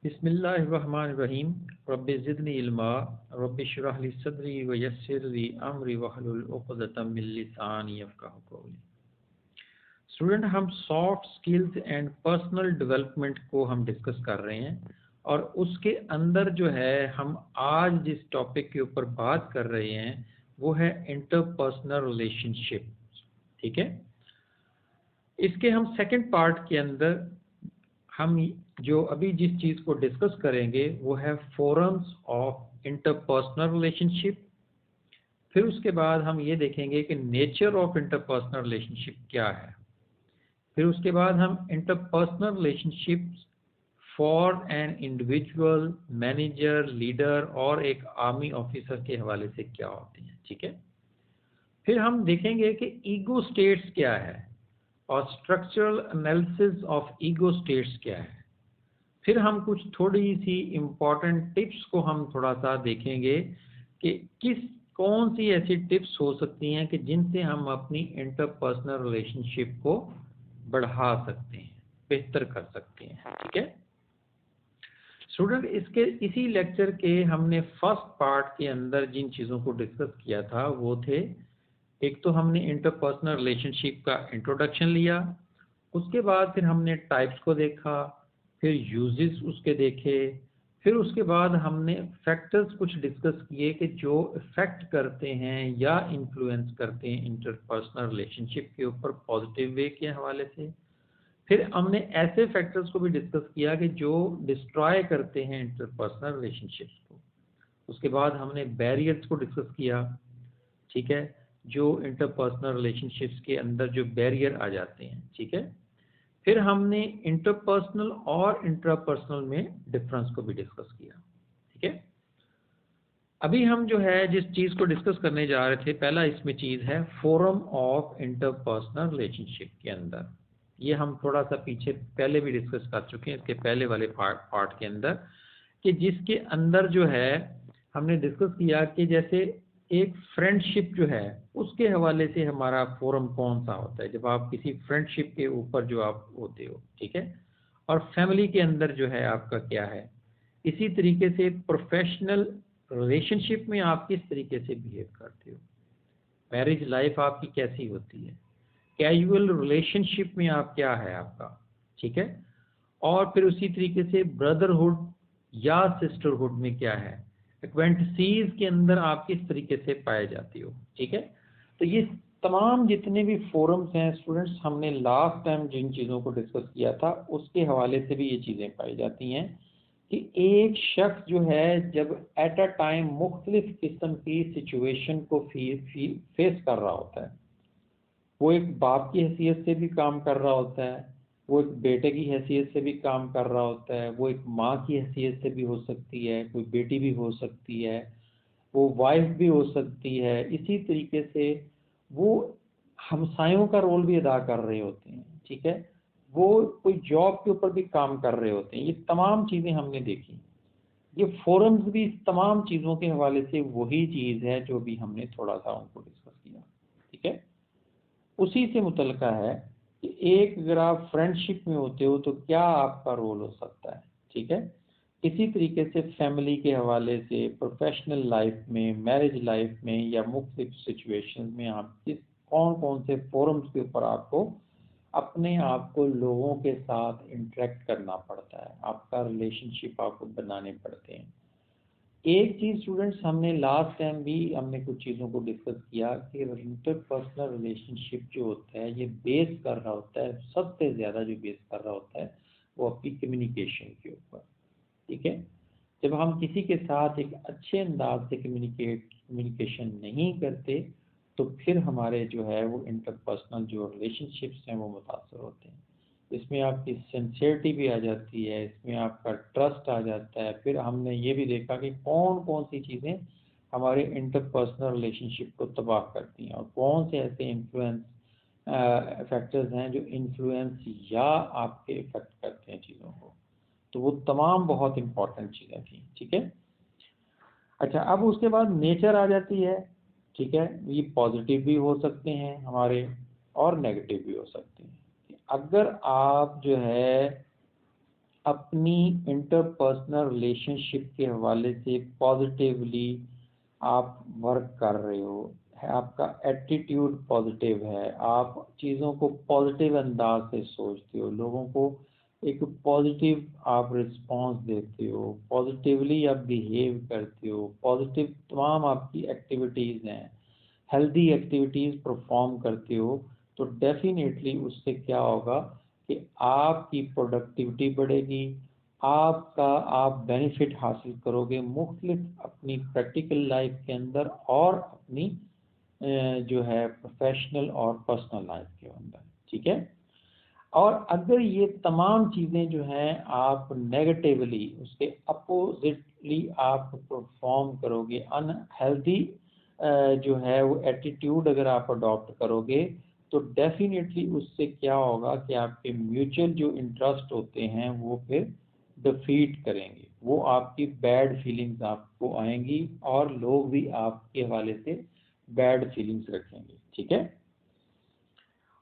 بسم اللہ الرحمن الرحیم رب زدنی علما رب اشرح لی صدری ویسر لی امری واحلل عقدۃ من لسانی یفقہوا قولی۔ اسٹوڈنٹ، ہم soft skills and personal development کو ہم ڈسکس کر رہے ہیں، اور اس کے اندر جو ہے ہم آج جس ٹاپک کے اوپر بات کر رہے ہیں وہ ہے انٹرپرسنل ریلیشن شپ۔ ٹھیک ہے، اس کے ہم سیکنڈ پارٹ کے اندر ہم جو ابھی جس چیز کو ڈسکس کریں گے وہ ہے فورمز آف انٹرپرسنل ریلیشن شپ۔ پھر اس کے بعد ہم یہ دیکھیں گے کہ نیچر آف انٹرپرسنل ریلیشن شپ کیا ہے۔ پھر اس کے بعد ہم interpersonal relation ship for an individual, manager, leader اور ایک آرمی آفیسر کے حوالے سے کیا ہوتی ہیں۔ ٹھیک ہے، پھر ہم دیکھیں گے کہ ایگو اسٹیٹس کیا ہے اور structural analysis of ego states کیا ہے۔ پھر ہم کچھ تھوڑی سی امپورٹنٹ ٹپس کو ہم تھوڑا سا دیکھیں گے کہ کون سی ایسی ٹپس ہو سکتی ہیں کہ جن سے ہم اپنی انٹرپرسنل ریلیشن شپ کو بڑھا سکتے ہیں، بہتر کر سکتے ہیں۔ ٹھیک ہے اسٹوڈنٹ، اسی لیکچر کے ہم نے فرسٹ پارٹ کے اندر جن چیزوں کو ڈسکس کیا تھا وہ تھے، ایک تو ہم نے انٹرپرسنل ریلیشن شپ کا انٹروڈکشن لیا، اس کے بعد پھر ہم نے ٹائپس کو دیکھا، پھر یوزز اس کے دیکھے، پھر اس کے بعد ہم نے فیکٹرز کچھ ڈسکس کیے کہ جو افیکٹ کرتے ہیں یا انفلوئنس کرتے ہیں انٹرپرسنل ریلیشن شپ کے اوپر پازیٹیو وے کے حوالے سے۔ پھر ہم نے ایسے فیکٹرز کو بھی ڈسکس کیا کہ جو ڈسٹرائے کرتے ہیں انٹرپرسنل ریلیشن شپس کو۔ اس کے بعد ہم نے بیریئرز کو ڈسکس کیا، ٹھیک ہے، جو انٹرپرسنل ریلیشن شپس کے اندر جو بیریئر آ جاتے ہیں۔ ٹھیک ہے، پھر ہم نے انٹرپرسنل اور انٹراپرسنل میں ڈفرنس کو بھی ڈسکس کیا۔ ٹھیک ہے، ابھی ہم جو ہے جس چیز کو ڈسکس کرنے جا رہے تھے، پہلا اس میں چیز ہے فورم آف انٹرپرسنل ریلیشن شپ کے اندر۔ یہ ہم تھوڑا سا پیچھے پہلے بھی ڈسکس کر چکے ہیں اس کے پہلے والے پارٹ کے اندر، کہ جس کے اندر جو ہے ہم نے ڈسکس کیا کہ جیسے ایک فرینڈ شپ جو ہے اس کے حوالے سے ہمارا فورم کون سا ہوتا ہے، جب آپ کسی فرینڈ شپ کے اوپر جو آپ ہوتے ہو، ٹھیک ہے، اور فیملی کے اندر جو ہے آپ کا کیا ہے۔ اسی طریقے سے پروفیشنل ریلیشن شپ میں آپ کس طریقے سے بہیو کرتے ہو، میرج لائف آپ کی کیسی ہوتی ہے، کیجول ریلیشن شپ میں آپ کیا ہے آپ کا، ٹھیک ہے، اور پھر اسی طریقے سے بردرہڈ یا سسٹرہڈ میں کیا ہے، ایکوینٹسیز کے اندر آپ کس طریقے سے پائے جاتی ہو۔ ٹھیک ہے، تو یہ تمام جتنے بھی فورمز ہیں اسٹوڈنٹس، ہم نے لاسٹ ٹائم جن چیزوں کو ڈسکس کیا تھا اس کے حوالے سے بھی یہ چیزیں پائی جاتی ہیں کہ ایک شخص جو ہے جب ایٹ اے ٹائم مختلف قسم کی سچویشن کو فیس کر رہا ہوتا ہے، وہ ایک باپ کی حیثیت سے بھی کام کر رہا ہوتا ہے، وہ ایک بیٹے کی حیثیت سے بھی کام کر رہا ہوتا ہے، وہ ایک ماں کی حیثیت سے بھی ہو سکتی ہے، کوئی بیٹی بھی ہو سکتی ہے، وہ وائف بھی ہو سکتی ہے، اسی طریقے سے وہ ہمسایوں کا رول بھی ادا کر رہے ہوتے ہیں، ٹھیک ہے، وہ کوئی جاب کے اوپر بھی کام کر رہے ہوتے ہیں۔ یہ تمام چیزیں ہم نے دیکھی، یہ فورمز بھی اس تمام چیزوں کے حوالے سے وہی چیز ہے جو بھی ہم نے تھوڑا سا ان کو ڈسکس کیا، ٹھیک ہے، اسی سے متعلقہ ہے کہ ایک اگر آپ فرینڈ شپ میں ہوتے ہو تو کیا آپ کا رول ہو سکتا ہے، ٹھیک ہے، اسی طریقے سے فیملی کے حوالے سے، پروفیشنل لائف میں، میرج لائف میں یا مختلف سچویشن میں آپ کون سے فورمز کے اوپر آپ کو اپنے آپ کو لوگوں کے ساتھ انٹریکٹ کرنا پڑتا ہے، آپ کا ریلیشن شپ آپ کو بنانے پڑتے ہیں۔ ایک چیز اسٹوڈنٹس ہم نے لاسٹ ٹائم بھی ہم نے کچھ چیزوں کو ڈسکس کیا کہ انٹرپرسنل ریلیشن شپ جو ہوتا ہے یہ بیس کر رہا ہوتا ہے، سب سے زیادہ جو بیس کر رہا ہوتا ہے وہ اپنی کمیونیکیشن کے اوپر، ٹھیک ہے، جب ہم کسی کے ساتھ ایک اچھے انداز سے کمیونیکیشن نہیں کرتے تو پھر ہمارے جو ہے وہ انٹرپرسنل جو ریلیشن شپس ہیں وہ متاثر ہوتے ہیں، اس میں آپ کی سنسیئرٹی بھی آ جاتی ہے، اس میں آپ کا ٹرسٹ آ جاتا ہے۔ پھر ہم نے یہ بھی دیکھا کہ کون سی چیزیں ہمارے انٹرپرسنل ریلیشن شپ کو تباہ کرتی ہیں اور کون سے ایسے انفلوئنس فیکٹرز ہیں جو انفلوئنس یا آپ کے افیکٹ کرتے ہیں چیزوں کو، تو وہ تمام بہت امپورٹنٹ چیزیں تھیں، ٹھیک ہے۔ اچھا، اب اس کے بعد نیچر آ جاتی ہے، ٹھیک ہے، یہ پازیٹیو بھی ہو سکتے ہیں ہمارے اور نیگیٹو بھی ہو سکتے ہیں۔ اگر آپ جو ہے اپنی انٹرپرسنل ریلیشن شپ کے حوالے سے پازیٹیولی آپ ورک کر رہے ہو، آپ کا ایٹیٹیوڈ پازیٹیو ہے، آپ چیزوں کو پازیٹیو انداز سے سوچتے ہو، لوگوں کو ایک پازیٹیو آپ رسپانس دیتے ہو، پازیٹیولی آپ بیہیو کرتے ہو، پازیٹیو تمام آپ کی ایکٹیویٹیز ہیں، ہیلدی ایکٹیویٹیز پرفارم کرتے ہو، تو ڈیفینیٹلی اس سے کیا ہوگا کہ آپ کی پروڈکٹیوٹی بڑھے گی، آپ بینیفٹ حاصل کرو گے مختلف اپنی پریکٹیکل لائف کے اندر اور اپنی جو ہے پروفیشنل اور پرسنل لائف کے اندر، ٹھیک ہے۔ اور اگر یہ تمام چیزیں جو ہیں آپ نیگیٹیولی اس کے اپوزٹلی آپ پرفارم کرو گے، ان ہیلدی جو ہے وہ ایٹیٹیوڈ اگر آپ اڈاپٹ کرو گے، تو ڈیفینیٹلی اس سے کیا ہوگا کہ آپ کے میوچل جو انٹرسٹ ہوتے ہیں وہ پھر ڈیفیٹ کریں گے، وہ آپ کی بیڈ فیلنگز آپ کو آئیں گی اور لوگ بھی آپ کے حوالے سے بیڈ فیلنگز رکھیں گے، ٹھیک ہے۔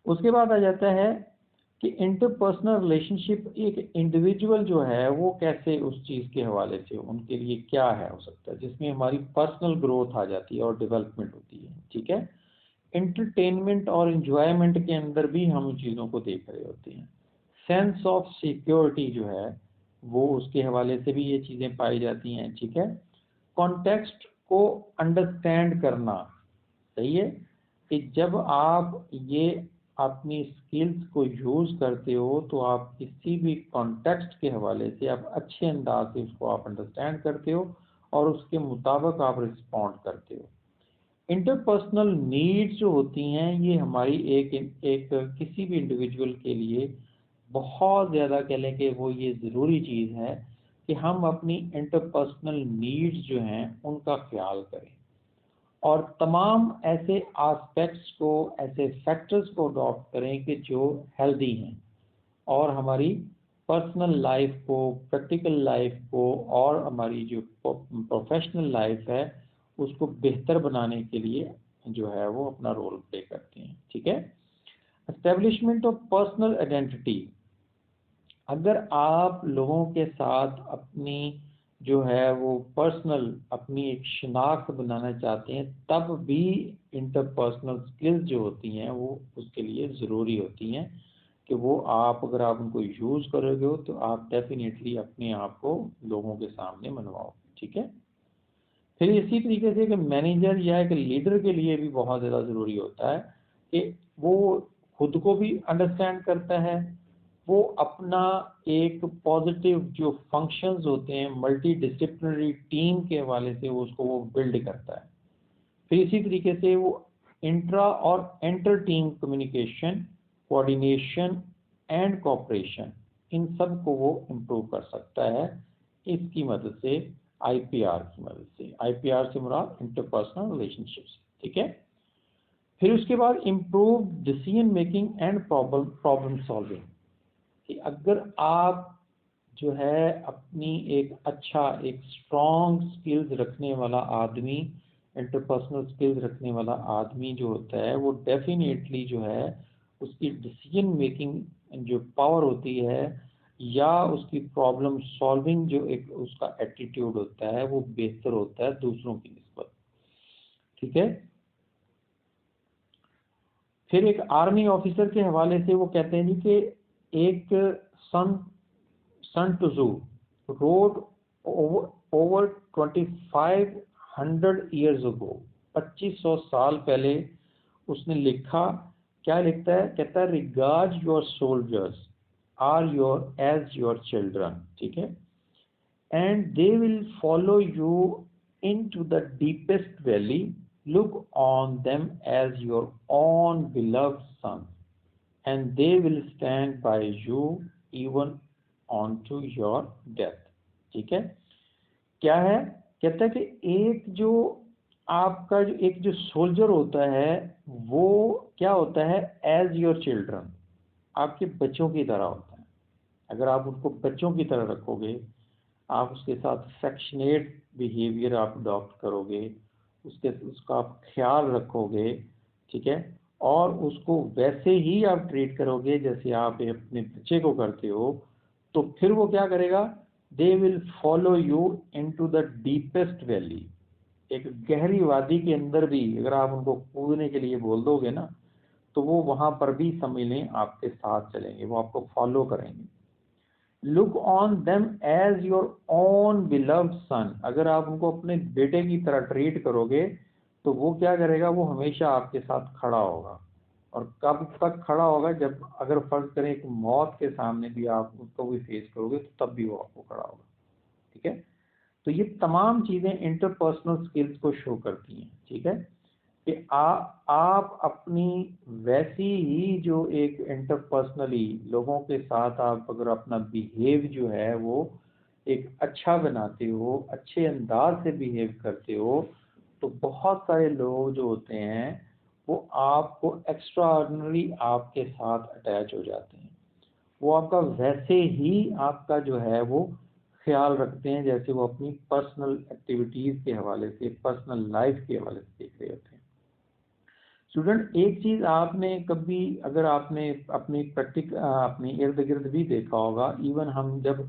اس کے بعد آ جاتا ہے کہ انٹرپرسنل ریلیشن شپ ایک انڈیویجول جو ہے وہ کیسے اس چیز کے حوالے سے ان کے لیے کیا ہے ہو سکتا ہے، جس میں ہماری پرسنل گروتھ آ جاتی ہے اور ڈیولپمنٹ ہوتی ہے، ٹھیک ہے۔ انٹرٹینمنٹ اور انجوائمنٹ کے اندر بھی ہم ان چیزوں کو دیکھ رہے ہوتے ہیں، سینس آف سیکیورٹی جو ہے وہ اس کے حوالے سے بھی یہ چیزیں پائی جاتی ہیں، ٹھیک ہے۔ کانٹیکسٹ کو انڈرسٹینڈ کرنا، صحیح ہے کہ جب آپ یہ اپنی اسکلز کو یوز کرتے ہو تو آپ کسی بھی کانٹیکسٹ کے حوالے سے آپ اچھے انداز سے اس کو آپ انڈرسٹینڈ کرتے ہو اور اس کے مطابق آپ رسپونڈ کرتے ہو۔ انٹرپرسنل نیڈز جو ہوتی ہیں یہ ہماری ایک کسی بھی انڈیویجول کے لیے بہت زیادہ کہہ لیں کہ وہ یہ ضروری چیز ہے کہ ہم اپنی انٹرپرسنل نیڈز جو ہیں ان کا خیال کریں اور تمام ایسے آسپیکٹس کو، ایسے فیکٹرز کو اڈاپٹ کریں کہ جو ہیلدی ہیں اور ہماری پرسنل لائف کو، پریکٹیکل لائف کو اور ہماری جو پروفیشنل لائف ہے اس کو بہتر بنانے کے لیے جو ہے وہ اپنا رول پلے کرتے ہیں، ٹھیک ہے۔ اسٹیبلشمنٹ آف پرسنل آئیڈینٹی، اگر آپ لوگوں کے ساتھ اپنی جو ہے وہ پرسنل اپنی ایک شناخت بنانا چاہتے ہیں تب بھی انٹرپرسنل سکلز جو ہوتی ہیں وہ اس کے لیے ضروری ہوتی ہیں کہ وہ اگر آپ ان کو یوز کرو گے تو آپ ڈیفینیٹلی اپنے آپ کو لوگوں کے سامنے منواؤ، ٹھیک ہے۔ پھر اسی طریقے سے ایک مینیجر یا ایک لیڈر کے لیے بھی بہت زیادہ ضروری ہوتا ہے کہ وہ خود کو بھی انڈرسٹینڈ کرتا ہے، وہ اپنا ایک پازیٹیو جو فنکشنز ہوتے ہیں ملٹی ڈسپلنری ٹیم کے حوالے سے وہ بلڈ کرتا ہے۔ پھر اسی طریقے سے وہ انٹرا اور inter team communication, coordination and cooperation, ان سب کو وہ امپروو کر سکتا ہے اس کی مدد سے، آئی پی آر کی مدد سے۔ آئی پی آر سے مراد انٹرپرسنل ریلیشن شپس، ٹھیک ہے۔ پھر اس کے بعد improve decision making and problem solving, کہ اگر آپ جو ہے اپنی ایک اسٹرانگ سکلز رکھنے والا آدمی، انٹرپرسنل سکلز رکھنے والا آدمی جو ہوتا ہے وہ ڈیفینیٹلی جو ہے اس کی ڈیسیژن میکنگ جو پاور ہوتی ہے یا اس کی پرابلم سالونگ جو ایک اس کا ایٹیٹیوڈ ہوتا ہے وہ بہتر ہوتا ہے دوسروں کی نسبت، ٹھیک ہے۔ پھر ایک آرمی آفیسر کے حوالے سے وہ کہتے ہیں جی کہ ایک Sun Tzu wrote over 2500 years ago، 2500 سال پہلے اس نے لکھا، کیا لکھتا ہے؟ کہتا ہے regard your soldiers are your as your children, ٹھیک ہے، and they will follow you into the deepest valley, look on them as your own beloved sons and they will stand by you even on to your death، ٹھیک ہے۔ کیا ہے؟ کہتا ہے کہ ایک جو آپ کا جو سولجر ہوتا ہے وہ کیا ہوتا ہے؟ ایز یور چلڈرن، آپ کے بچوں کی طرح ہوتا ہے۔ اگر آپ اس کو بچوں کی طرح رکھو گے، آپ اس کے ساتھ افیکشنیٹ بیہیویئر آپ اڈاپٹ کرو گے، اس کا آپ خیال رکھو گے، ٹھیک ہے، اور اس کو ویسے ہی آپ ٹریٹ کرو گے جیسے آپ اپنے بچے کو کرتے ہو، تو پھر وہ کیا کرے گا، they will follow you into the deepest valley, ایک گہری وادی کے اندر بھی اگر آپ ان کو کودنے کے لیے بول دو گے نا تو وہ وہاں پر بھی سمجھ لیں آپ کے ساتھ چلیں گے، وہ آپ کو فالو کریں گے. Look on them as your own beloved son, اگر آپ ان کو اپنے بیٹے کی طرح ٹریٹ کرو گے تو وہ کیا کرے گا، وہ ہمیشہ آپ کے ساتھ کھڑا ہوگا. اور کب تک کھڑا ہوگا، جب اگر فرض کریں کہ موت کے سامنے بھی آپ اس کو بھی فیس کرو گے تو تب بھی وہ آپ کو کھڑا ہوگا. ٹھیک ہے، تو یہ تمام چیزیں انٹرپرسنل سکلز کو شو کرتی ہیں. ٹھیک ہے، کہ آپ اپنی ویسی ہی جو ایک انٹرپرسنلی لوگوں کے ساتھ آپ اگر اپنا بیہیو جو ہے وہ ایک اچھا بناتے ہو، اچھے انداز سے بیہیو کرتے ہو، تو بہت سارے لوگ جو ہوتے ہیں وہ آپ کو ایکسٹرا آرڈنری آپ کے ساتھ اٹیچ ہو جاتے ہیں. وہ آپ کا ویسے ہی آپ کا جو ہے وہ خیال رکھتے ہیں جیسے وہ اپنی پرسنل ایکٹیویٹیز کے حوالے سے، پرسنل لائف کے حوالے سے دیکھ رہے ہوتے ہیں. اسٹوڈنٹ ایک چیز آپ نے کبھی اگر آپ نے اپنی اپنے ارد گرد بھی دیکھا ہوگا، ایون ہم جب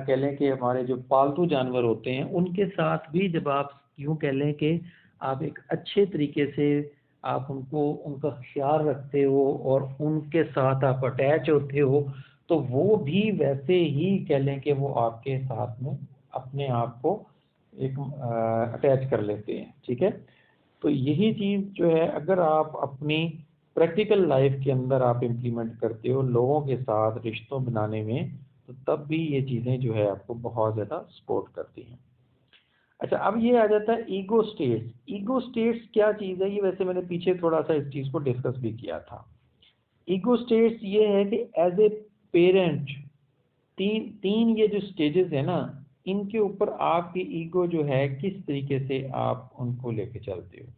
کہہ لیں کہ ہمارے جو پالتو جانور ہوتے ہیں ان کے ساتھ بھی جب آپ یوں کہہ لیں کہ آپ ایک اچھے طریقے سے آپ ان کا خیال رکھتے ہو اور ان کے ساتھ آپ اٹیچ ہوتے ہو تو وہ بھی ویسے ہی کہہ لیں کہ وہ آپ کے ساتھ میں اپنے آپ کو ایک اٹیچ کر لیتے ہیں. ٹھیک ہے، تو یہی چیز جو ہے اگر آپ اپنی پریکٹیکل لائف کے اندر آپ امپلیمنٹ کرتے ہو لوگوں کے ساتھ رشتوں بنانے میں، تو تب بھی یہ چیزیں جو ہے آپ کو بہت زیادہ سپورٹ کرتی ہیں. اچھا، اب یہ آ جاتا ہے ایگو اسٹیٹس. ایگو اسٹیٹس کیا چیز ہے، یہ ویسے میں نے پیچھے تھوڑا سا اس چیز کو ڈسکس بھی کیا تھا. ایگو اسٹیٹس یہ ہے کہ ایز اے پیرنٹ تین یہ جو سٹیجز ہیں نا، ان کے اوپر آپ کی ایگو جو ہے کس طریقے سے آپ ان کو لے کے چلتے ہو.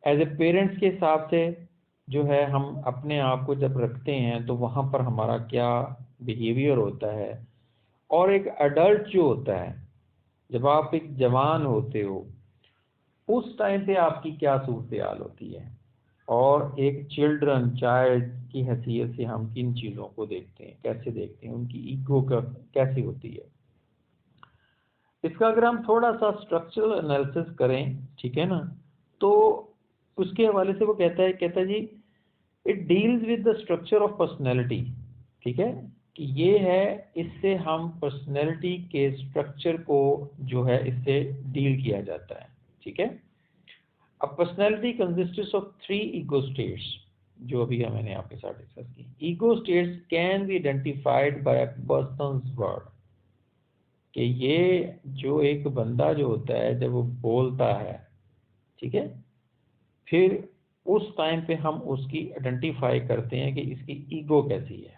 ایز اے پیرنٹس کے حساب سے جو ہے ہم اپنے آپ کو جب رکھتے ہیں تو وہاں پر ہمارا کیا بیہیویئر ہوتا ہے، اور ایک ایڈلٹ جو ہوتا ہے جب آپ ایک جوان ہوتے ہو اس ٹائم پہ آپ کی کیا صورتحال ہوتی ہے، اور ایک چائلڈ کی حیثیت سے ہم کن چیزوں کو دیکھتے ہیں، کیسے دیکھتے ہیں، ان کی ایگو کا کیسی ہوتی ہے. اس کا اگر ہم تھوڑا سا اسٹرکچرل انالیسس کریں، ٹھیک ہے نا، تو اس کے حوالے سے وہ کہتا ہے جی it deals with the structure of personality. ٹھیک ہے، کہ یہ ہے اس سے ہم پرسنالٹی کے اسٹرکچر کو جو ہے اس سے ڈیل کیا جاتا ہے. ٹھیک ہے، اب personality consists of 3 ego states جو ابھی میں نے آپ کے ساتھ ڈسکس کی. Ego states can be identified by a person's word, کہ یہ جو ایک بندہ جو ہوتا ہے جب وہ بولتا ہے، ٹھیک ہے، پھر اس ٹائم پہ ہم اس کی آئیڈینٹیفائی کرتے ہیں کہ اس کی ایگو کیسی ہے.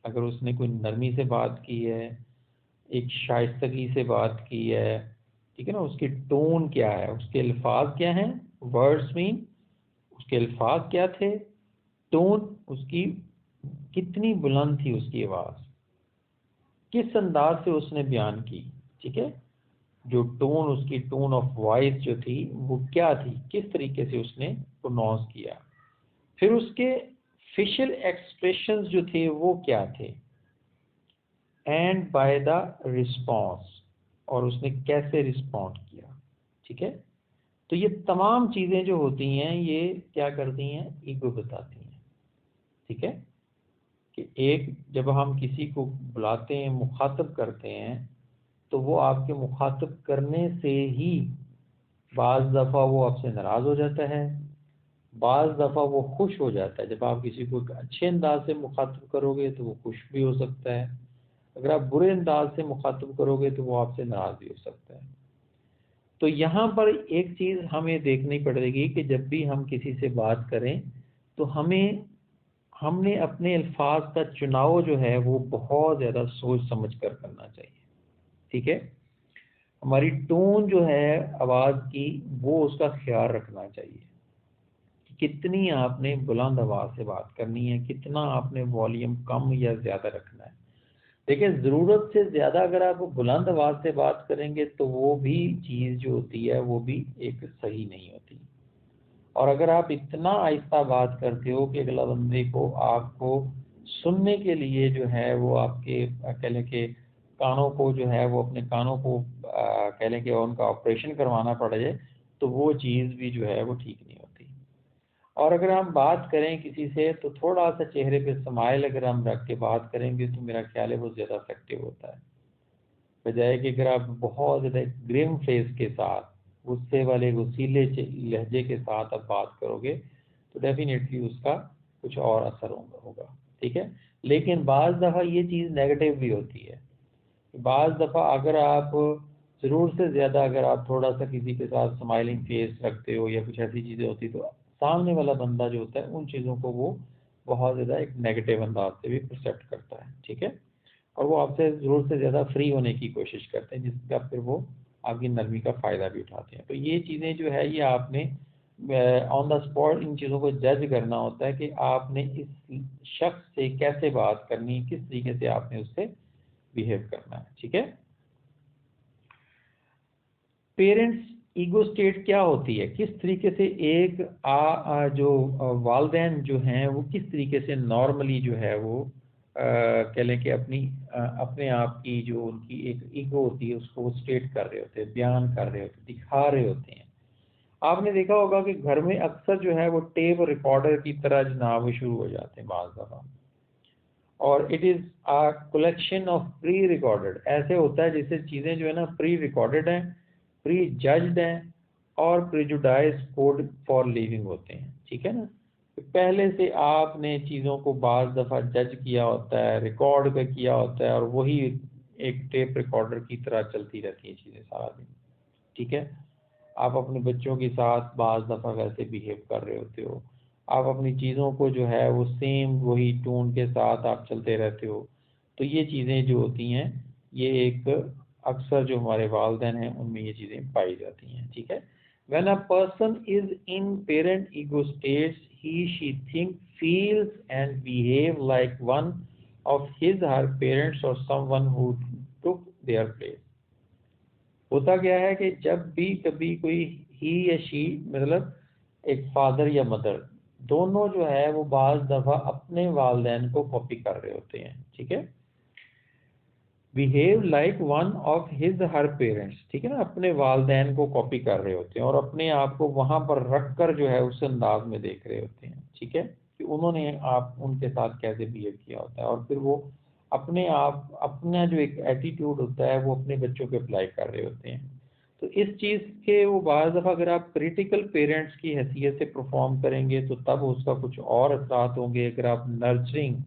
اگر اس نے کوئی نرمی سے بات کی ہے، ایک شائستگی سے بات کی ہے، ٹھیک ہے نا، اس کی ٹون کیا ہے، اس کے الفاظ کیا ہیں، ورڈز مین، اس کے الفاظ کیا تھے، ٹون اس کی کتنی بلند تھی، اس کی آواز کس انداز سے اس نے بیان کی. ٹھیک ہے، جو ٹون اس کی ٹون آف وائس جو تھی وہ کیا تھی، کس طریقے سے اس نے پروناؤنس کیا. پھر اس کے فیشل ایکسپریشنز جو تھے وہ کیا تھے، اینڈ بائی دا رسپانس، اور اس نے کیسے رسپونڈ کیا. ٹھیک ہے، تو یہ تمام چیزیں جو ہوتی ہیں یہ کیا کرتی ہیں، ایگو بتاتی ہیں. ٹھیک ہے، کہ ایک جب ہم کسی کو بلاتے ہیں، مخاطب کرتے ہیں، تو وہ آپ کے مخاطب کرنے سے ہی بعض دفعہ وہ آپ سے ناراض ہو جاتا ہے، بعض دفعہ وہ خوش ہو جاتا ہے. جب آپ کسی کو ایک اچھے انداز سے مخاطب کرو گے تو وہ خوش بھی ہو سکتا ہے، اگر آپ برے انداز سے مخاطب کرو گے تو وہ آپ سے ناراض بھی ہو سکتا ہے. تو یہاں پر ایک چیز ہمیں دیکھنی پڑے گی کہ جب بھی ہم کسی سے بات کریں تو ہم نے اپنے الفاظ کا چناؤ جو ہے وہ بہت زیادہ سوچ سمجھ کر کرنا چاہیے. ٹھیک ہے، ہماری ٹون جو ہے آواز کی وہ اس کا خیال رکھنا چاہیے، کتنی آپ نے بلند آواز سے بات کرنی ہے، کتنا آپ نے والیوم کم یا زیادہ رکھنا ہے. دیکھیں، ضرورت سے زیادہ اگر آپ بلند آواز سے بات کریں گے تو وہ بھی چیز جو ہوتی ہے وہ بھی ایک صحیح نہیں ہوتی. اور اگر آپ اتنا آہستہ بات کرتے ہو کہ اگلا بندے کو آپ کو سننے کے لیے جو ہے وہ آپ کے کہہ لیں کہ کانوں کو جو ہے وہ اپنے کانوں کو کہہ لیں کہ ان کا آپریشن کروانا پڑ جائے تو وہ چیز بھی جو ہے وہ ٹھیک نہیں ہوتی. اور اگر ہم بات کریں کسی سے تو تھوڑا سا چہرے پہ سمائل اگر ہم رکھ کے بات کریں گے تو میرا خیال ہے وہ زیادہ افیکٹو ہوتا ہے، بجائے کہ اگر آپ بہت زیادہ گرم فیس کے ساتھ غصے والے غصیلے لہجے کے ساتھ آپ بات کرو گے تو ڈیفینیٹلی اس کا کچھ اور اثر ہوگا. ٹھیک ہے، لیکن بعض دفعہ یہ چیز نیگیٹو بھی ہوتی ہے. بعض دفعہ اگر آپ ضرور سے زیادہ اگر آپ تھوڑا سا کسی کے ساتھ سمائلنگ فیس رکھتے ہو یا کچھ ایسی چیزیں ہوتی تو سامنے والا بندہ جو ہوتا ہے ان چیزوں کو وہ بہت زیادہ ایک نیگیٹو انداز سے بھی پرسیپٹ کرتا ہے. ٹھیک ہے، اور وہ آپ سے ضرور سے زیادہ فری ہونے کی کوشش کرتے ہیں جس کا پھر وہ آپ کی نرمی کا فائدہ بھی اٹھاتے ہیں. تو یہ چیزیں جو ہے یہ آپ نے آن دا اسپاٹ ان چیزوں کو جج کرنا ہوتا ہے کہ آپ نے اس شخص سے کیسے بات کرنی، کس طریقے سے آپ نے اس سے بیہیو کرنا ہے. ٹھیک ہے، پیرنٹس ایگو سٹیٹ کیا ہوتی ہے، کس طریقے سے ایک جو والدین جو ہیں وہ کس طریقے سے نارملی جو ہے وہ کہہ لیں کہ اپنے آپ کی جو ان کی ایک ایگو ہوتی ہے اس کو وہ اسٹیٹ کر رہے ہوتے ہیں، بیان کر رہے ہوتے ہیں، دکھا رہے ہوتے ہیں. آپ نے دیکھا ہوگا کہ گھر میں اکثر جو ہے وہ ٹیپ ریکارڈر کی طرح جناب وہ شروع ہو جاتے ہیں بعض دفعہ، اور it is collection of pre recorded. ایسے ہوتا ہے جیسے چیزیں جو ہے نا پری ریکارڈڈ ہیں، پری ججڈ ہیں اور پریجوڈائز کوڈ فار لیونگ ہوتے ہیں. ٹھیک ہے نا، پہلے سے آپ نے چیزوں کو بعض دفعہ جج کیا ہوتا ہے، ریکارڈ کا کیا ہوتا ہے، اور وہی ایک ٹیپ ریکارڈر کی طرح چلتی رہتی ہیں چیزیں سارا دن. ٹھیک ہے، آپ اپنے بچوں کے ساتھ بعض دفعہ ویسے بیہیو کر رہے ہوتے ہو، آپ اپنی چیزوں کو جو ہے وہ سیم وہی ٹون کے ساتھ آپ چلتے رہتے ہو. تو یہ چیزیں جو ہوتی ہیں یہ ایک اکثر جو ہمارے والدین ہیں ان میں یہ چیزیں پائی جاتی ہیں. ٹھیک ہے، when a person is in parent ego states she think feels and behave like one of his her parents or someone who took their place. ہوتا کیا ہے کہ جب بھی کبھی کوئی ہی یا شی مطلب ایک فادر یا مدر دونوں جو ہے وہ بعض دفعہ اپنے والدین کو کاپی کر رہے ہوتے ہیں. ٹھیک ہے، behave like one of his her parents. ٹھیک ہے نا، اپنے والدین کو کاپی کر رہے ہوتے ہیں اور اپنے آپ کو وہاں پر رکھ کر جو ہے اس انداز میں دیکھ رہے ہوتے ہیں. ٹھیک ہے، کہ انہوں نے آپ ان کے ساتھ کیسے بہیو کیا ہوتا ہے، اور پھر وہ اپنے آپ اپنا جو ایک ایٹیٹیوڈ ہوتا ہے وہ اپنے بچوں پہ اپلائی کر رہے ہوتے ہیں. تو اس چیز کے وہ بعض دفعہ اگر آپ کریٹیکل پیرنٹس کی حیثیت سے پرفارم کریں گے تو تب اس کا کچھ اور اثرات ہوں گے. اگر آپ نرچرنگ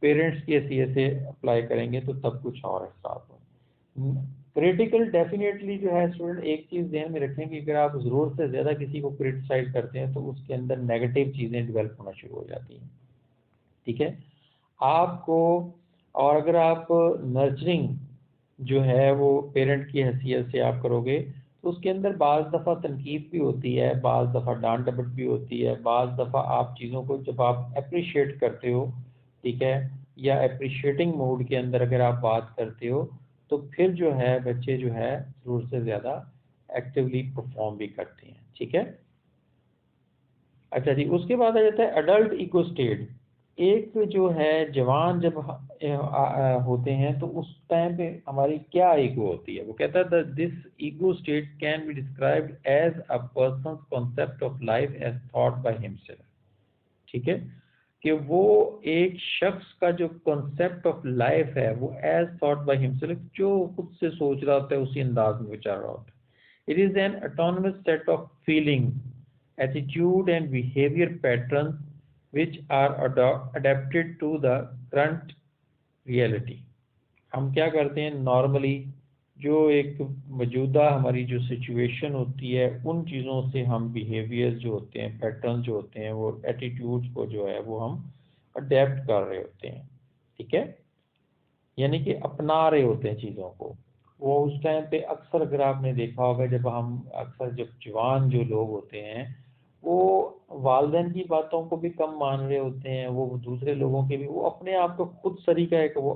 پیرنٹس کی حیثیت سے اپلائی کریں گے تو تب کچھ اور اثرات ہوں. کریٹیکل ڈیفینیٹلی جو ہے اسٹوڈنٹ ایک چیز ذہن میں رکھیں کہ اگر آپ ضرورت سے زیادہ کسی کو کرٹیسائز کرتے ہیں تو اس کے اندر نیگیٹو چیزیں ڈیولپ ہونا شروع ہو جاتی ہیں. ٹھیک ہے، آپ کو اور اگر آپ نرچرنگ جو ہے وہ پیرنٹ کی حیثیت سے آپ کرو گے تو اس کے اندر بعض دفعہ تنقید بھی ہوتی ہے، بعض دفعہ ڈانٹ ڈپٹ بھی ہوتی ہے، بعض دفعہ آپ چیزوں کو جب آپ اپریشیٹ کرتے ہو، ٹھیک ہے، یا اپریشیٹنگ موڈ کے اندر اگر آپ بات کرتے ہو تو پھر جو ہے بچے جو ہے ضرورت سے زیادہ ایکٹیولی پرفارم بھی کرتے ہیں. ٹھیک ہے، اچھا جی، اس کے بعد آ جاتا ہے ایڈلٹ ایگو اسٹیٹ. ایک جو ہے جوان جب ہوتے ہیں تو اس ٹائم پہ ہماری کیا ایگو ہوتی ہے. وہ کہتا ہے this ego state can be described as a person's concept of life as thought by himself. ٹھیک ہے، کہ وہ ایک شخص کا جو کانسیپٹ آف لائف ہے وہ ایز تھاٹ بائی ہمسیلف جو خود سے سوچ رہا ہوتا ہے اسی انداز میں چل رہا ہوتا ہے. It is an autonomous set of feeling, attitude and behavior patterns which are adapted to the current reality. ہم کیا کرتے ہیں نارملی جو ایک موجودہ ہماری جو سچویشن ہوتی ہے ان چیزوں سے ہم بیہیویئر جو ہوتے ہیں، پیٹرن جو ہوتے ہیں، وہ ایٹیٹیوڈ کو جو ہے وہ ہم اڈیپٹ کر رہے ہوتے ہیں. ٹھیک ہے، یعنی کہ اپنا رہے ہوتے ہیں چیزوں کو. وہ اس ٹائم پہ اکثر اگر آپ نے دیکھا ہوگا جب ہم اکثر جب جوان جو لوگ ہوتے ہیں وہ والدین کی باتوں کو بھی کم مان رہے ہوتے ہیں، وہ دوسرے لوگوں کے بھی، وہ اپنے آپ کو خود سری کا ایک وہ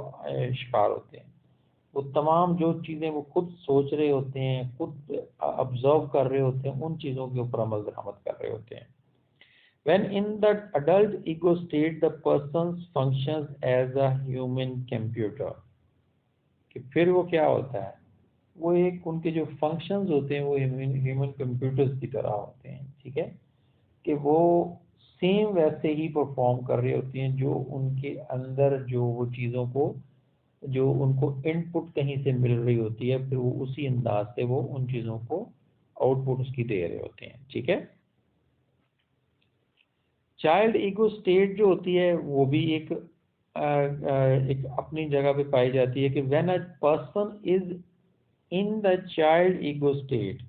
شکار ہوتے ہیں. وہ تمام جو چیزیں وہ خود سوچ رہے ہوتے ہیں، خود آبزرو کر رہے ہوتے ہیں، ان چیزوں کے اوپر عمل درآمد کر رہے ہوتے ہیں. when in the adult ego state the person functions as a human computer, کہ پھر وہ کیا ہوتا ہے، وہ ایک ان کے جو فنکشنز ہوتے ہیں وہ ہیومن کمپیوٹرز کی طرح ہوتے ہیں، ٹھیک ہے، کہ وہ سیم ویسے ہی پرفارم کر رہی ہوتی ہیں جو ان کے اندر جو وہ چیزوں کو جو ان کو ان پٹ کہیں سے مل رہی ہوتی ہے، پھر وہ اسی انداز سے وہ ان چیزوں کو آؤٹ پٹ اس کی دے رہے ہوتے ہیں، ٹھیک ہے۔ چائلڈ ایگو اسٹیٹ جو ہوتی ہے وہ بھی ایک اپنی جگہ پہ پائی جاتی ہے کہ when a person is in the child ego state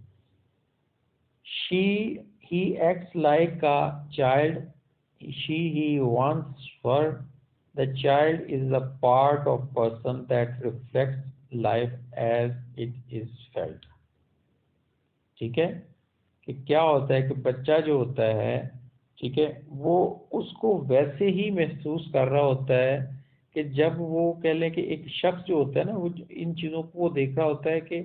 he acts like a child, he wants for the child is a part of person that reflects life as it is felt، ٹھیک ہے، کہ کیا ہوتا ہے کہ بچہ جو ہوتا ہے، ٹھیک ہے، وہ اس کو ویسے ہی محسوس کر رہا ہوتا ہے کہ جب وہ کہہ لیں کہ ایک شخص جو ہوتا ہے نا وہ ان چیزوں کو وہ دیکھ رہا ہوتا ہے کہ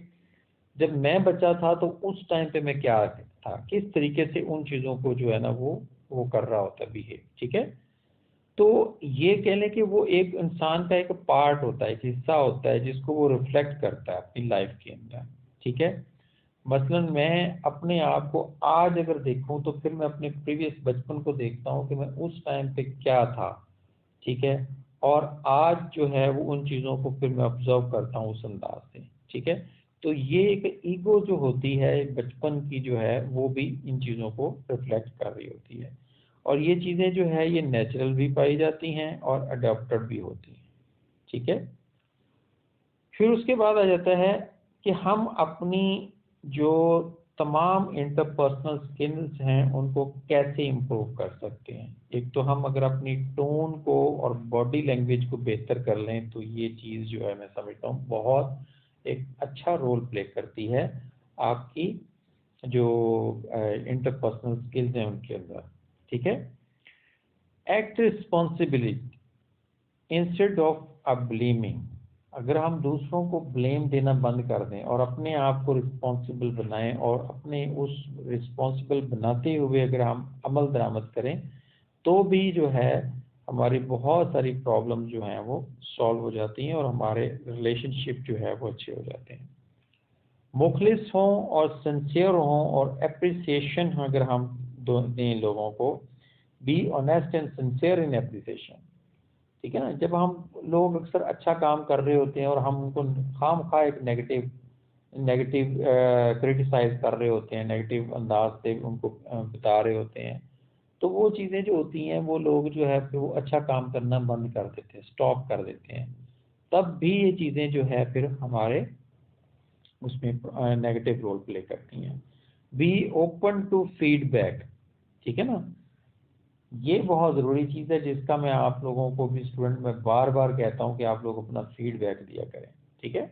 جب میں بچہ تھا تو اس ٹائم پہ میں کیا تھا، کس طریقے سے ان چیزوں کو جو ہے نا وہ کر رہا ہوتا ہے بیہیو، ٹھیک ہے۔ تو یہ کہہ لیں کہ وہ ایک انسان کا ایک پارٹ ہوتا ہے، ایک حصہ ہوتا ہے جس کو وہ ریفلیکٹ کرتا ہے اپنی لائف کے اندر، ٹھیک ہے۔ مثلا میں اپنے آپ کو آج اگر دیکھوں تو پھر میں اپنے پریویس بچپن کو دیکھتا ہوں کہ میں اس ٹائم پہ کیا تھا، ٹھیک ہے، اور آج جو ہے وہ ان چیزوں کو پھر میں آبزرو کرتا ہوں اس انداز سے، ٹھیک ہے۔ تو یہ ایک ایگو جو ہوتی ہے بچپن کی جو ہے وہ بھی ان چیزوں کو ریفلیکٹ کر رہی ہوتی ہے، اور یہ چیزیں جو ہے یہ نیچرل بھی پائی جاتی ہیں اور اڈاپٹڈ بھی ہوتی ہیں، ٹھیک ہے۔ پھر اس کے بعد آ جاتا ہے کہ ہم اپنی جو تمام انٹرپرسنل سکلز ہیں ان کو کیسے امپروو کر سکتے ہیں۔ ایک تو ہم اگر اپنی ٹون کو اور باڈی لینگویج کو بہتر کر لیں تو یہ چیز جو ہے میں سمجھتا ہوں بہت ایک اچھا رول پلے کرتی ہے آپ کی جو انٹرپرسنل سکلز ہیں ان کے اندر، ٹھیک ہے۔ Act responsibility instead of blaming, اگر ہم دوسروں کو بلیم دینا بند کر دیں اور اپنے آپ کو رسپانسبل بنائیں اور اپنے اس رسپانسبل بناتے ہوئے اگر ہم عمل درآمد کریں تو بھی جو ہے ہماری بہت ساری پرابلم جو ہیں وہ سالو ہو جاتی ہیں اور ہمارے ریلیشن شپ جو ہے وہ اچھے ہو جاتے ہیں۔ مخلص ہوں اور سنسیئر ہوں اور اپریسیشن اگر ہم دیں لوگوں کو، be honest and sincere in appreciation, ٹھیک ہے نا۔ جب ہم لوگ اکثر اچھا کام کر رہے ہوتے ہیں اور ہم ان کو خام خواہ ایک نیگیٹو کریٹیسائز کر رہے ہوتے ہیں، نیگیٹو انداز سے ان کو بتا رہے ہوتے ہیں، تو وہ چیزیں جو ہوتی ہیں وہ لوگ جو ہے پھر وہ اچھا کام کرنا بند کر دیتے ہیں، اسٹاپ کر دیتے ہیں، تب بھی یہ چیزیں جو ہے پھر ہمارے اس میں نیگیٹو رول پلے کرتی ہیں۔ Be open to feedback, ٹھیک ہے نا، یہ بہت ضروری چیز ہے جس کا میں آپ لوگوں کو بھی اسٹوڈنٹ میں بار بار کہتا ہوں کہ آپ لوگ اپنا فیڈ بیک دیا کریں، ٹھیک ہے۔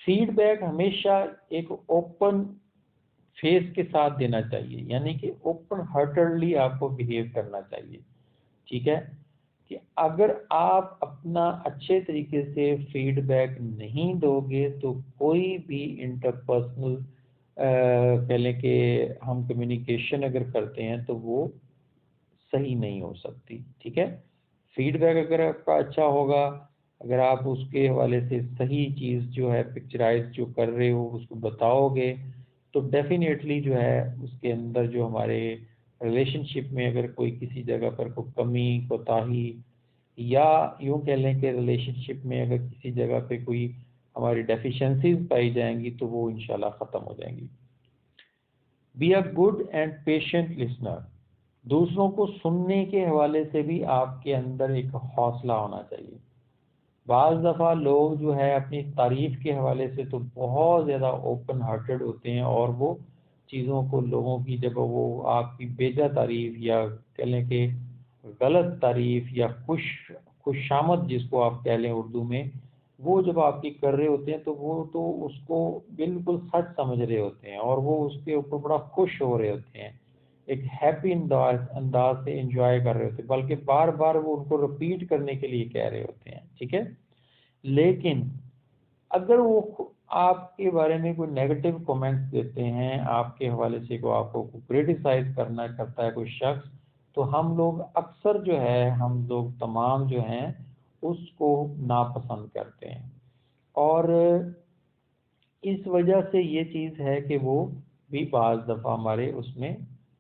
فیڈ بیک ہمیشہ ایک اوپن فیس کے ساتھ دینا چاہیے، یعنی کہ اوپن ہارٹڈلی آپ کو بہیو کرنا چاہیے، ٹھیک ہے، کہ اگر آپ اپنا اچھے طریقے سے فیڈ بیک نہیں دو گے تو کوئی بھی انٹرپرسنل کہہ لیں کہ ہم کمیونیکیشن اگر کرتے ہیں تو وہ صحیح نہیں ہو سکتی، ٹھیک ہے۔ فیڈ بیک اگر آپ کا اچھا ہوگا، اگر آپ اس کے حوالے سے صحیح چیز جو ہے پکچرائز جو کر رہے ہو اس کو بتاؤ گے تو ڈیفینیٹلی جو ہے اس کے اندر جو ہمارے ریلیشن شپ میں اگر کوئی کسی جگہ پر کوئی کمی کوتاہی یا یوں کہہ لیں کہ ریلیشن شپ میں اگر کسی جگہ پہ کوئی ہماری ڈیفیشنسیز پائی جائیں گی تو وہ انشاءاللہ ختم ہو جائیں گی۔ Be a good and patient listener, دوسروں کو سننے کے حوالے سے بھی آپ کے اندر ایک حوصلہ ہونا چاہیے۔ بعض دفعہ لوگ جو ہے اپنی تعریف کے حوالے سے تو بہت زیادہ اوپن ہارٹڈ ہوتے ہیں اور وہ چیزوں کو لوگوں کی جب وہ آپ کی بیجا تعریف یا کہہ لیں کہ غلط تعریف یا خوش آمد جس کو آپ کہہ لیں اردو میں، وہ جب آپ کی کر رہے ہوتے ہیں تو وہ تو اس کو بالکل سچ سمجھ رہے ہوتے ہیں اور وہ اس کے اوپر بڑا خوش ہو رہے ہوتے ہیں، ایک ہیپی انداز سے انجوائے کر رہے ہوتے ہیں، بلکہ بار بار وہ ان کو رپیٹ کرنے کے لیے کہہ رہے ہوتے ہیں، ٹھیک ہے۔ لیکن اگر وہ آپ کے بارے میں کوئی نیگیٹو کومنٹس دیتے ہیں، آپ کے حوالے سے آپ کو کریٹیسائز کرتا ہے کوئی شخص، تو ہم لوگ اکثر جو ہے ہم لوگ تمام جو ہیں اس کو ناپسند کرتے ہیں، اور اس وجہ سے یہ چیز ہے کہ وہ بھی بعض دفعہ ہمارے اس میں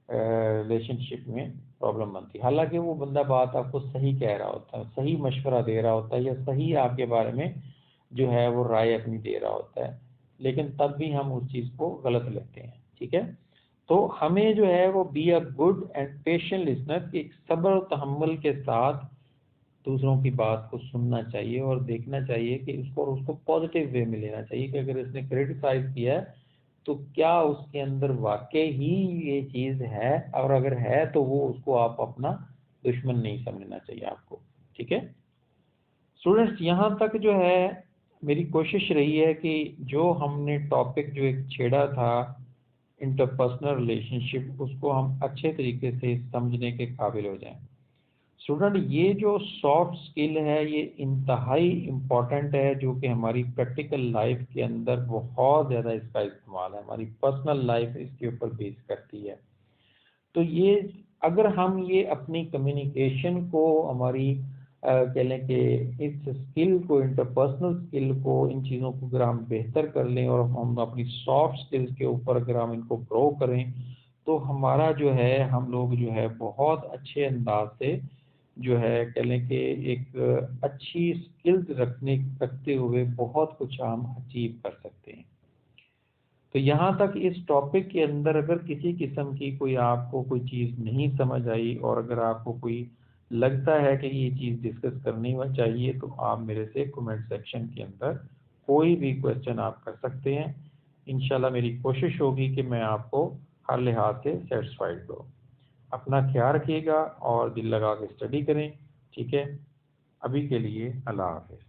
ریلیشن شپ میں پرابلم بنتی ہے، حالانکہ وہ بندہ بات آپ کو صحیح کہہ رہا ہوتا ہے، صحیح مشورہ دے رہا ہوتا ہے، یا صحیح آپ کے بارے میں جو ہے وہ رائے اپنی دے رہا ہوتا ہے، لیکن تب بھی ہم اس چیز کو غلط لیتے ہیں، ٹھیک ہے۔ تو ہمیں جو ہے وہ be a good and patient listener, کہ صبر و تحمل کے ساتھ دوسروں کی بات کو سننا چاہیے اور دیکھنا چاہیے کہ اس کو پازیٹیو وے میں لینا چاہیے، کہ اگر اس نے کریٹیسائز کیا ہے تو کیا اس کے اندر واقعی ہی یہ چیز ہے، اور اگر ہے تو وہ اس کو آپ اپنا دشمن نہیں سمجھنا چاہیے آپ کو، ٹھیک ہے۔ اسٹوڈنٹس یہاں تک جو ہے میری کوشش رہی ہے کہ جو ہم نے ٹاپک جو ایک چھیڑا تھا انٹرپرسنل ریلیشن شپ، اس کو ہم اچھے طریقے سے سمجھنے کے قابل ہو جائیں۔ اسٹوڈنٹ یہ جو سافٹ سکل ہے یہ انتہائی امپورٹنٹ ہے، جو کہ ہماری پریکٹیکل لائف کے اندر بہت زیادہ اس کا استعمال ہے، ہماری پرسنل لائف اس کے اوپر بیس کرتی ہے۔ تو یہ اگر ہم یہ اپنی کمیونیکیشن کو، ہماری کہہ لیں کہ اس سکل کو، انٹرپرسنل سکل کو، ان چیزوں کو اگر ہم بہتر کر لیں اور ہم اپنی سافٹ سکلز کے اوپر اگر ہم ان کو گرو کریں، تو ہمارا جو ہے ہم لوگ جو ہے بہت اچھے انداز سے جو ہے کہہ لیں کہ ایک اچھی سکلز رکھتے ہوئے بہت کچھ ہم اچیو کر سکتے ہیں۔ تو یہاں تک اس ٹاپک کے اندر اگر کسی قسم کی کوئی آپ کو کوئی چیز نہیں سمجھ آئی، اور اگر آپ کو کوئی لگتا ہے کہ یہ چیز ڈسکس کرنی چاہیے، تو آپ میرے سے کمنٹ سیکشن کے اندر کوئی بھی کویسچن آپ کر سکتے ہیں۔ انشاءاللہ میری کوشش ہوگی کہ میں آپ کو ہر لحاظ سے سیٹسفائیڈ کروں۔ اپنا خیال رکھیے گا اور دل لگا کے اسٹڈی کریں، ٹھیک ہے۔ ابھی کے لیے اللہ حافظ۔